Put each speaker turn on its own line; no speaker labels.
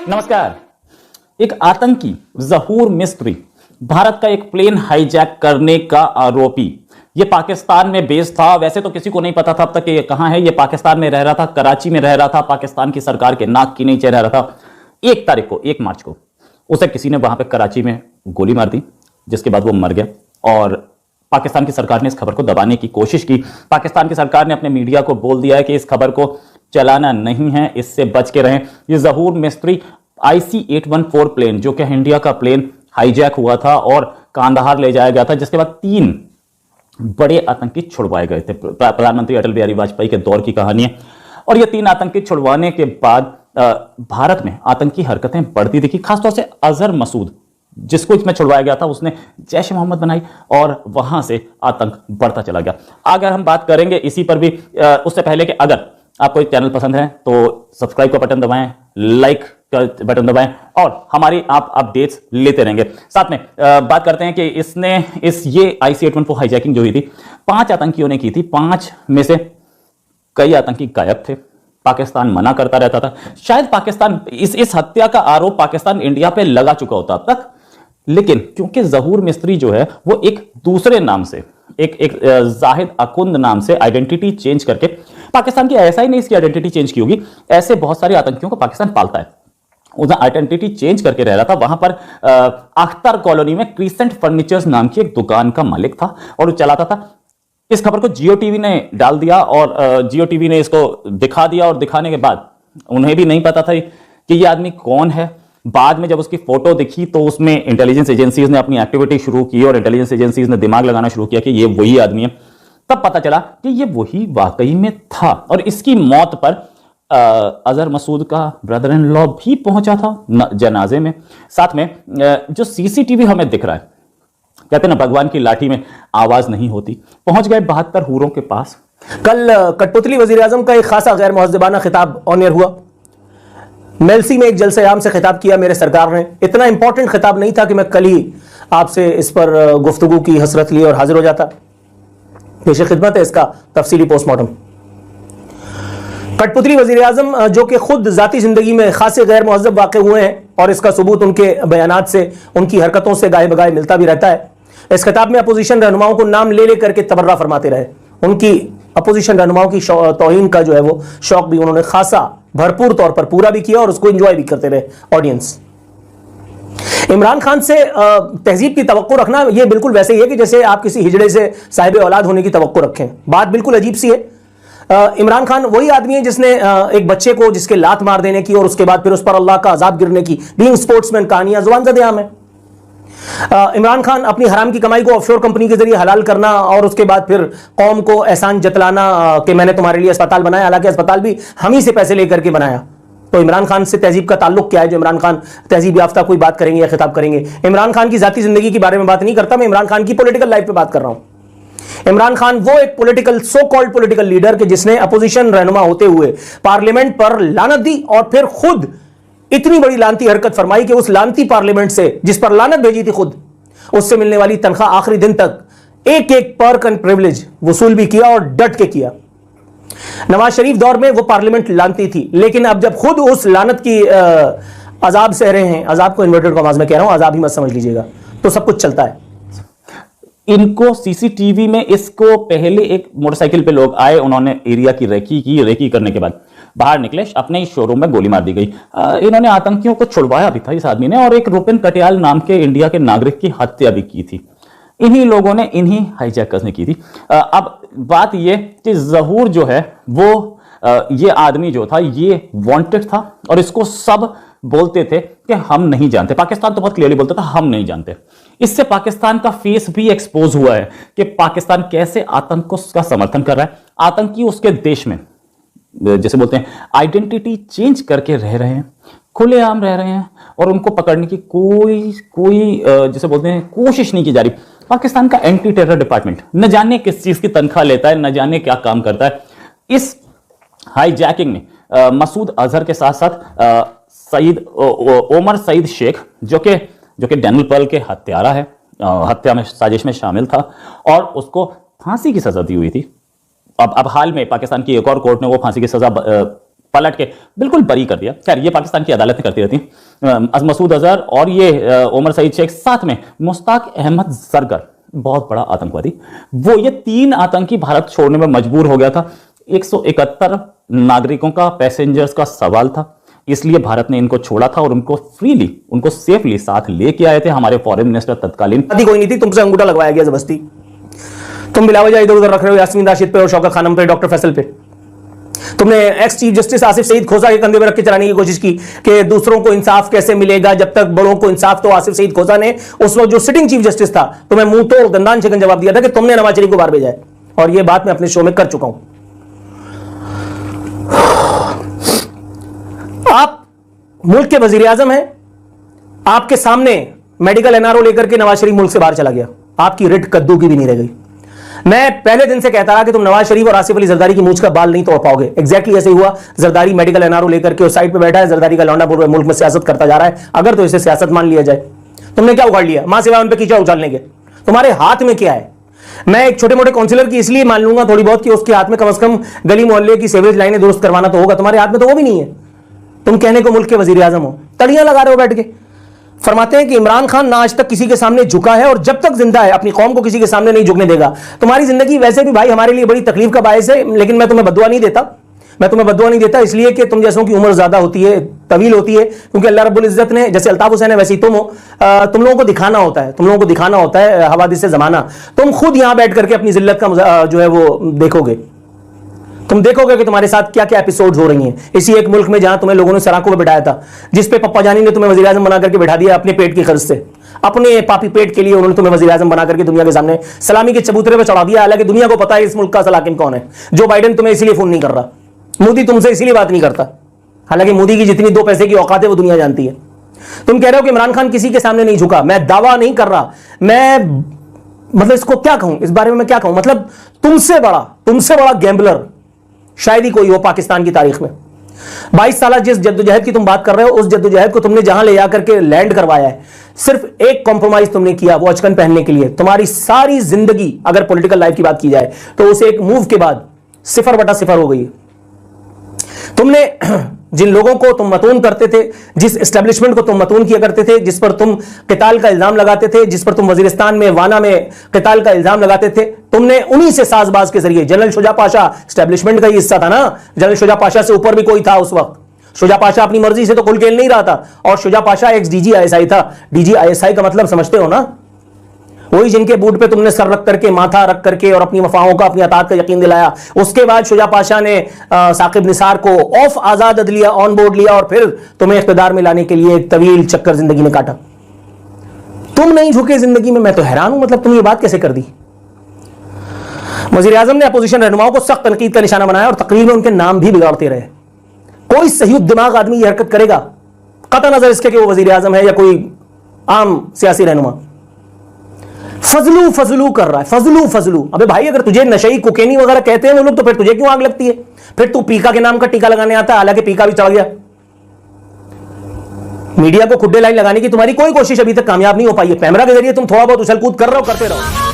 नमस्कार। एक आतंकी ज़हूर मिस्त्री, भारत का एक प्लेन हाईजैक करने का आरोपी, ये पाकिस्तान में बेस्ड था। वैसे तो किसी को नहीं पता था अब तक कि ये कहां है। ये पाकिस्तान में रह रहा था, कराची में रह रहा था, पाकिस्तान की सरकार के नाक के नीचे रह रहा था। 1 मार्च को उसे किसी ने वहां पे कराची में गोली मार दी, जिसके बाद वो मर गया। और पाकिस्तान की सरकार ने इस खबर को दबाने की कोशिश की। पाकिस्तान की सरकार ने अपने मीडिया को बोल दिया है कि इस खबर को चलाना नहीं है, इससे बच के रहें। ये ज़हूर मिस्त्री IC-814 प्लेन, जो कि इंडिया का प्लेन, हाईजैक हुआ था और कांदाहार ले जाया गया था, जिसके बाद 3 बड़े आतंकी छुड़वाए गए थे। प्रधानमंत्री अटल बिहारी वाजपेयी के दौर की कहानी है। और ये 3 आतंकी छुड़वाने के बाद भारत में आतंकी हरकतें बढ़ती दिखी। खासतौर से अजहर मसूद, जिसको इसमें छुड़वाया गया था, उसने जैश ए मोहम्मद बनाई और वहां से आतंक बढ़ता चला गया। अगर हम बात करेंगे इसी पर भी, उससे पहले कि अगर आपको एक चैनल पसंद है तो सब्सक्राइब का बटन दबाएं, लाइक का बटन दबाएं और हमारी आप अपडेट्स लेते रहेंगे। साथ में बात करते हैं कि ये IC-814 हाईजैकिंग जो हुई थी, 5 आतंकियों ने की थी। 5 में से कई आतंकी गायब थे, पाकिस्तान मना करता रहता था। शायद पाकिस्तान इस हत्या का आरोप पाकिस्तान इंडिया पे लगा चुका होता अब तक, लेकिन क्योंकि ज़हूर मिस्त्री जो है वो एक दूसरे नाम से, एक जाहिद अकुंद नाम से आइडेंटिटी चेंज करके, पाकिस्तान की ऐसा ही नहीं इसकी आइडेंटिटी चेंज की होगी, ऐसे बहुत सारे आतंकियों को पाकिस्तान पालता है। उसने आइडेंटिटी चेंज करके रह रहा था। वहां पर अख्तर कॉलोनी में क्रिसेंट फर्नीचर्स नाम की एक दुकान का मालिक था और वो चलाता था। इस खबर को जियो टीवी ने डाल दिया और जियो टीवी ने इसको दिखा दिया और दिखाने के बाद उन्हें भी नहीं पता था कि ये आदमी कौन है। बाद में जब उसकी फोटो दिखी तो उसमें इंटेलिजेंस एजेंसीज ने अपनी एक्टिविटी शुरू की और इंटेलिजेंस एजेंसीज ने दिमाग लगाना शुरू किया कि ये वही आदमी है। तब पता चला कि ये वही वाकई में था। और इसकी मौत पर अजहर मसूद का ब्रदर इन लॉ भी पहुंचा था जनाजे में। साथ में जो सीसीटीवी हमें दिख रहा है, कहते ना भगवान की लाठी में आवाज नहीं होती, पहुंच गए 72 हूरों के पास।
कल कठपुतली वजीर आजम का एक खासा गैर मुहज़्ज़बाना खिताब ऑन एयर हुआ। मेलसी में एक जलसे आम से खिताब किया मेरे सरकार ने। इतना इंपॉर्टेंट खिताब नहीं था कि मैं कल ही आपसे इस पर गुफ्तगू की हसरत ली और हाजिर हो जाता। पेश खिदमत है इसका तफसीली पोस्टमार्टम। कठपुतली वजीर आजम, जो कि खुद जाती जिंदगी में खासे गैर मुहज़्ज़ब वाक़े हुए हैं और इसका सबूत उनके बयानात से, उनकी हरकतों से गाए बगाए मिलता भी रहता है। इस खिताब में अपोजिशन रहनुमाओं को नाम ले लेकर के तबर्रा फरमाते रहे। उनकी अपोजिशन रहनुमाओं की तौहीन का जो है वो शौक भी उन्होंने खासा भरपूर तौर पर पूरा भी किया और उसको एंजॉय भी करते रहे ऑडियंस। इमरान खान से तहजीब की तवक्को रखना ये बिल्कुल वैसे ही है कि जैसे आप किसी हिजड़े से साहिब औलाद होने की तवक्को रखें। बात बिल्कुल अजीब सी है। इमरान खान वही आदमी है जिसने एक बच्चे को, जिसके लात मार देने की और उसके बाद फिर उस पर अल्लाह का अजाब गिरने की बीइंग स्पोर्ट्समैन कहानियां जुबान ज़दे आम है। इमरान खान अपनी हराम की कमाई को ऑफशोर कंपनी के जरिए हलाल करना और उसके बाद फिर कौम को एहसान जतलाना कि मैंने तुम्हारे लिए अस्पताल बनाया, हालांकि अस्पताल भी हम ही से पैसे लेकर के बनाया। तो इमरान खान से तहजीब का ताल्लुक क्या है जो इमरान खान तहजीब याफ्ता कोई बात करेंगे या खिताब करेंगे? इमरान खान की जाती जिंदगी के बारे में बात नहीं करता मैं, इमरान खान की पॉलिटिकल लाइफ पे बात कर रहा हूं। इमरान खान वो एक political, so called political leader के जिसने अपोजिशन रहनुमा होते हुए पार्लियामेंट पर लानत दी और फिर खुद इतनी बड़ी लानती हरकत फरमाई कि उस लानती पार्लियामेंट से, जिस पर लानत भेजी थी खुद, उससे मिलने वाली तनख्वाह आखिरी दिन तक एक एक पर्क एंड प्रिविलेज वसूल भी किया और डट के किया। नवाज शरीफ दौर में वो पार्लियामेंट लानती थी, लेकिन अब जब खुद उस लानत की अजाब सह रहे हैं, अजाब को इन्वर्टेड कॉमास में कह रहा हूं, अजाब ही मत समझ लीजिएगा, तो सब कुछ चलता है।
इनको सीसीटीवी में, इसको पहले एक मोटरसाइकिल पे लोग आए, उन्होंने एरिया की रेकी की। रेकी करने के बाद बाहर निकले, अपने ही शोरूम में गोली मार दी गई। इन्होंने आतंकियों को छुड़वाया भी था इस आदमी ने, और एक रुपिन कटियाल नाम के इंडिया के नागरिक की हत्या भी की थी। इन्हीं लोगों ने, इन्हीं हाईजैकर्स ने की थी। अब बात यह कि ज़हूर जो है वो, ये आदमी जो था ये वांटेड था और इसको सब बोलते थे कि हम नहीं जानते। पाकिस्तान तो बहुत क्लियरली बोलता था हम नहीं जानते। इससे पाकिस्तान का फेस भी एक्सपोज हुआ है कि पाकिस्तान कैसे आतंक का समर्थन कर रहा है। आतंकी उसके देश में, जैसे बोलते हैं, आइडेंटिटी चेंज करके रह रहे हैं, खुलेआम रह रहे हैं और उनको पकड़ने की कोई जैसे बोलते हैं कोशिश नहीं की जा रही। पाकिस्तान का एंटी टेरर डिपार्टमेंट न जाने किस चीज की तनख्वाह लेता है, न जाने क्या काम करता है। इस हाईजैकिंग में मसूद अजहर के साथ साथ ओमर सईद शेख, जो कि डैनियल पर्ल के हत्यारा है, हत्या में साजिश में शामिल था और उसको फांसी की सजा दी हुई थी। अब हाल में पाकिस्तान की एक और कोर्ट ने वो फांसी की सजा पलट के बिल्कुल बरी कर दिया। खैर ये पाकिस्तान की अदालतें करती रहती हैं। मसूद अजहर और ये उमर सईद शेख, साथ में मुश्ताक अहमद जरगर, बहुत बड़ा आतंकवादी, वो ये 3 आतंकी भारत छोड़ने में मजबूर हो गया था। 171 नागरिकों का, पैसेंजर्स का सवाल था, इसलिए भारत ने इनको छोड़ा था और उनको फ्रीली, उनको सेफली साथ लेके आए थे हमारे फॉरेन मिनिस्टर तत्कालीन।
कोई नहीं थी, तुमसे अंगूठा लगवाया गया जबरदस्ती। तुम बिलावजा इधर उधर रख रहे हो यास्मीन राशिद पे और शौकत खानम पे, डॉक्टर फैसल पे। तुमने ex chief justice Asif Saeed Khosa के कंधे पर रख के चलाने की कोशिश की कि दूसरों को इंसाफ कैसे मिलेगा जब तक बड़ों को इंसाफ। तो आसिफ सईद खोसा ने उस वक्त जो सिटिंग चीफ जस्टिस था तुम्हें मुंह तोड़ गंदान शिकन जवाब दिया था कि तुमने नवाज शरीफ को बाहर भेजा है, और यह बात मैं अपने शो में कर चुका हूं। आप मुल्क के वजीर आजम हैं, आपके सामने मेडिकल एनआरओ लेकर के नवाज शरीफ मुल्क से बाहर चला गया, आपकी रिट कद्दू की भी नहीं रह गई। मैं पहले दिन से कहता रहा कि तुम नवाज शरीफ और आसिफ अली जरदारी की मूंछ का बाल नहीं तोड़ पाओगे। एग्जैक्टली ऐसे ही हुआ। जरदारी मेडिकल एनआरओ लेकर के उस साइड पे बैठा है, जरदारी का लौंडा पूरे मुल्क में सियासत करता जा रहा है, अगर तो इसे सियासत मान लिया जाए। तुमने क्या उखाड़ लिया? मां सिवाय उन पे कीचड़ उछालने के तुम्हारे हाथ में क्या है? मैं एक छोटे मोटे काउंसिलर की इसलिए मान लूंगा थोड़ी बहुत कि उसके हाथ में कम से कम गली मोहल्ले की सीवरेज लाइनें दुरुस्त करवाना तो होगा, तुम्हारे हाथ में तो वो भी नहीं है। तुम कहने को मुल्क के वजीर आजम हो, तड़ियां लगा रहे हो बैठ के। फरमाते हैं कि इमरान खान ना आज तक किसी के सामने झुका है और जब तक जिंदा है अपनी कौम को किसी के सामने नहीं झुकने देगा। तुम्हारी जिंदगी वैसे भी भाई हमारे लिए बड़ी तकलीफ का बायस है, लेकिन मैं तुम्हें बद्दुआ नहीं देता। मैं तुम्हें बद्दुआ नहीं देता इसलिए कि तुम जैसों की उम्र ज्यादा होती है, तवील होती है, क्योंकि अल्लाह रब्बुल इज्जत ने, जैसे अल्ताफ हुसैन है वैसे ही तुम हो, तुम लोगों को दिखाना होता है, तुम लोगों को दिखाना होता है हवादिस से जमाना। तुम खुद यहां बैठ करके अपनी जिल्लत का जो है वो देखोगे, तुम देखोगे कि तुम्हारे साथ क्या क्या एपिसोड्स हो रही हैं इसी एक मुल्क में जहां तुम्हें लोगों ने सराखों पर बिठाया था, जिस पे पप्पा जानी ने तुम्हें वजीर आजम बना करके बिठा दिया अपने पेट की खर्च से। अपने पापी पेट के लिए उन्होंने तुम्हें वजीर आजम बना करके दुनिया के सामने सलामी के चबूतरे पर चढ़ा दिया। हालांकि दुनिया को पता है इस मुल्क का असल हाकिम कौन है। जो बाइडेन तुम्हें इसलिए फोन नहीं कर रहा, मोदी तुमसे इसीलिए बात नहीं करता, हालांकि मोदी की जितनी 2 पैसे की औकात है वो दुनिया जानती है। तुम कह रहे हो कि इमरान खान किसी के सामने नहीं झुका, मैं दावा नहीं कर रहा, मैं मतलब इसको क्या कहूं, इस बारे में मैं क्या कहूं, मतलब तुमसे बड़ा गैम्बलर शायद ही कोई हो पाकिस्तान की तारीख में। 22 साल जिस जद्दोजहद की तुम बात कर रहे हो, उस जद्दोजहद को तुमने जहां ले जाकर के लैंड करवाया है, सिर्फ एक कॉम्प्रोमाइज तुमने किया, वो अचकन पहनने के लिए। तुम्हारी सारी जिंदगी अगर पॉलिटिकल लाइफ की बात की जाए तो उसे एक मूव के बाद 0/0 हो गई है। तुमने जिन लोगों को तुम मतून करते थे, जिस एस्टेब्लिशमेंट को तुम मतून किया करते थे, जिस पर तुम किताल का इल्जाम लगाते थे, जिस पर तुम वजीरिस्तान में वाना में किताल का इल्जाम लगाते थे, तुमने उन्हीं से साजबाज के जरिए, जनरल शुजा पाशा एस्टेब्लिशमेंट का ही हिस्सा था ना, जनरल शुजा पाशा से ऊपर भी कोई था उस वक्त। शुजा पाशा अपनी मर्जी से तो खुल खेल नहीं रहा था, और शुजा पाशा एक्स DGISI था। DGISI का मतलब समझते हो ना, वही जिनके बूट पे तुमने सर रख करके, माथा रख करके और अपनी वफाओं का, अपनी अतात का यकीन दिलाया। उसके बाद शुजा पाशा ने साकिब निसार को ऑफ आजाद अदलिया ऑन बोर्ड लिया और फिर तुम्हें इख्तिदार में लाने के लिए एक तवील चक्कर जिंदगी में काटा। तुम नहीं झुके जिंदगी में, मैं तो हैरान हूं, मतलब तुम ये बात कैसे कर दी। वजीर आजम ने अपोजिशन रहनुमाओं को सख्त तनकीद का निशाना बनाया और तकरीर में उनके नाम भी बिगाड़ते रहे। कोई सही दिमाग आदमी ये हरकत करेगा, कतई नजर इसके कि वो वजीर आजम है या कोई आम सियासी रहनुमा। फजलू कर रहा है, फजलू। अबे भाई अगर तुझे नशई कोकेनी वगैरह कहते हैं वो लोग, तो फिर तुझे क्यों आग लगती है? फिर तू पीका के नाम का टीका लगाने आता है, हालांकि पीका भी चढ़ गया। मीडिया को खुड्डे लाइन लगाने की तुम्हारी कोई कोशिश अभी तक कामयाब नहीं हो पाई है। कैमरा के जरिए तुम थोड़ा बहुत उछल कूद कर रहे हो, करते रहो।